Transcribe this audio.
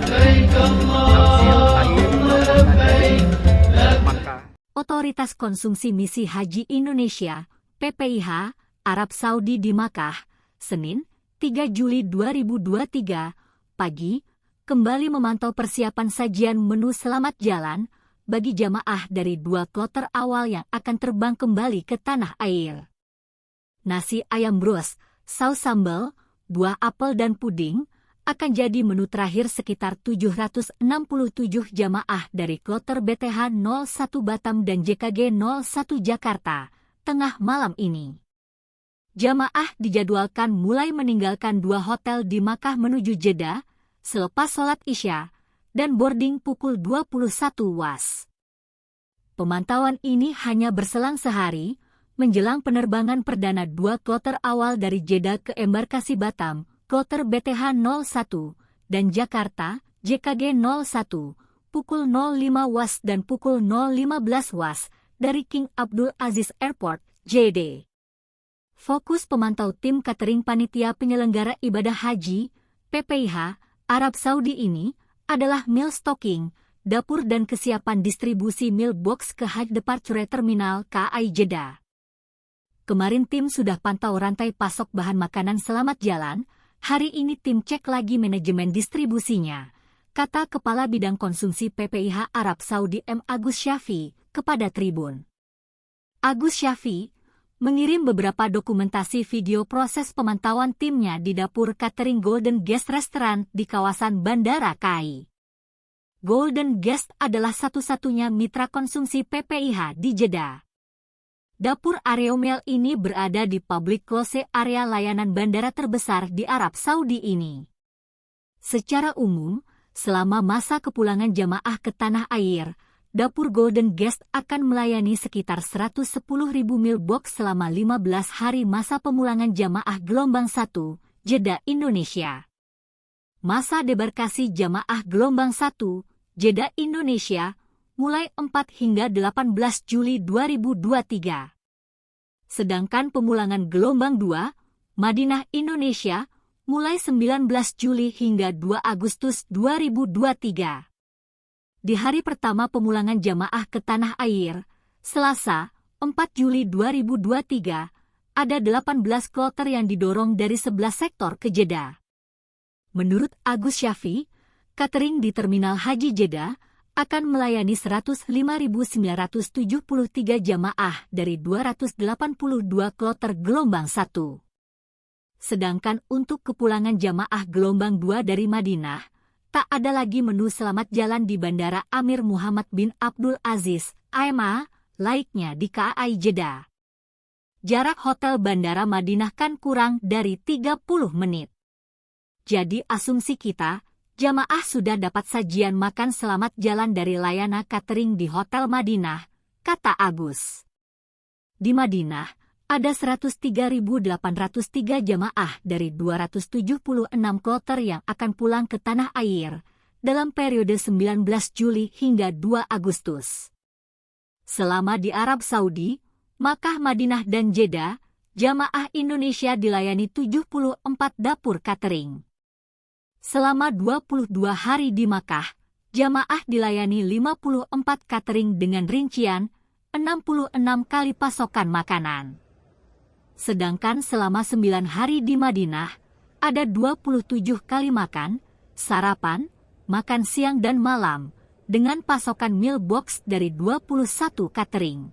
Tamsil air rombongan dari Makkah. Otoritas Konsumsi Misi Haji Indonesia, PPIH, Arab Saudi di Makkah, Senin, 3 Juli 2023, pagi, kembali memantau persiapan sajian menu selamat jalan bagi jamaah dari 2 kloter awal yang akan terbang kembali ke tanah air. Nasi ayam bros, saus sambal, buah apel dan puding akan jadi menu terakhir sekitar 767 jamaah dari kloter BTH 01 Batam dan JKG 01 Jakarta, tengah malam ini. Jamaah dijadwalkan mulai meninggalkan 2 hotel di Makkah menuju Jeddah selepas sholat Isya dan boarding pukul 21 WAS. Pemantauan ini hanya berselang sehari menjelang penerbangan perdana 2 kloter awal dari Jeddah ke embarkasi Batam, kloter BTH 01, dan Jakarta, JKG 01, pukul 05 WAS dan pukul 015 WAS dari King Abdul Aziz Airport, JD. Fokus pemantau tim catering panitia penyelenggara ibadah haji, PPIH, Arab Saudi ini adalah meal stocking, dapur dan kesiapan distribusi meal box ke Haji Departure Terminal KAI Jeddah. Kemarin tim sudah pantau rantai pasok bahan makanan selamat jalan, hari ini tim cek lagi manajemen distribusinya, kata Kepala Bidang Konsumsi PPIH Arab Saudi M. Agus Syafi kepada Tribun. Agus Syafi mengirim beberapa dokumentasi video proses pemantauan timnya di dapur catering Golden Guest Restaurant di kawasan Bandara KAI. Golden Guest adalah satu-satunya mitra konsumsi PPIH di Jeddah. Dapur Areomel ini berada di public close area layanan bandara terbesar di Arab Saudi ini. Secara umum, selama masa kepulangan jamaah ke tanah air, Dapur Golden Guest akan melayani sekitar 110.000 meal box selama 15 hari masa pemulangan jamaah gelombang 1, Jeddah, Indonesia. Masa debarkasi jamaah gelombang 1, Jeddah, Indonesia, mulai 4 hingga 18 Juli 2023. Sedangkan pemulangan gelombang 2, Madinah, Indonesia, mulai 19 Juli hingga 2 Agustus 2023. Di hari pertama pemulangan jamaah ke tanah air, Selasa, 4 Juli 2023, ada 18 kloter yang didorong dari 11 sektor ke Jeddah. Menurut Agus Syafi, catering di Terminal Haji Jeddah akan melayani 105.973 jamaah dari 282 kloter gelombang 1. Sedangkan untuk kepulangan jamaah gelombang 2 dari Madinah, tak ada lagi menu selamat jalan di Bandara Amir Muhammad bin Abdul Aziz, AMA, laiknya di KAI Jeddah. Jarak hotel Bandara Madinah kan kurang dari 30 menit. Jadi asumsi kita, jamaah sudah dapat sajian makan selamat jalan dari layanan catering di Hotel Madinah, kata Agus. Di Madinah, ada 103.803 jamaah dari 276 kloter yang akan pulang ke tanah air dalam periode 19 Juli hingga 2 Agustus. Selama di Arab Saudi, Makkah, Madinah, dan Jeddah, jamaah Indonesia dilayani 74 dapur catering. Selama 22 hari di Makkah, jamaah dilayani 54 catering dengan rincian 66 kali pasokan makanan. Sedangkan selama 9 hari di Madinah, ada 27 kali makan, sarapan, makan siang dan malam, dengan pasokan meal box dari 21 catering.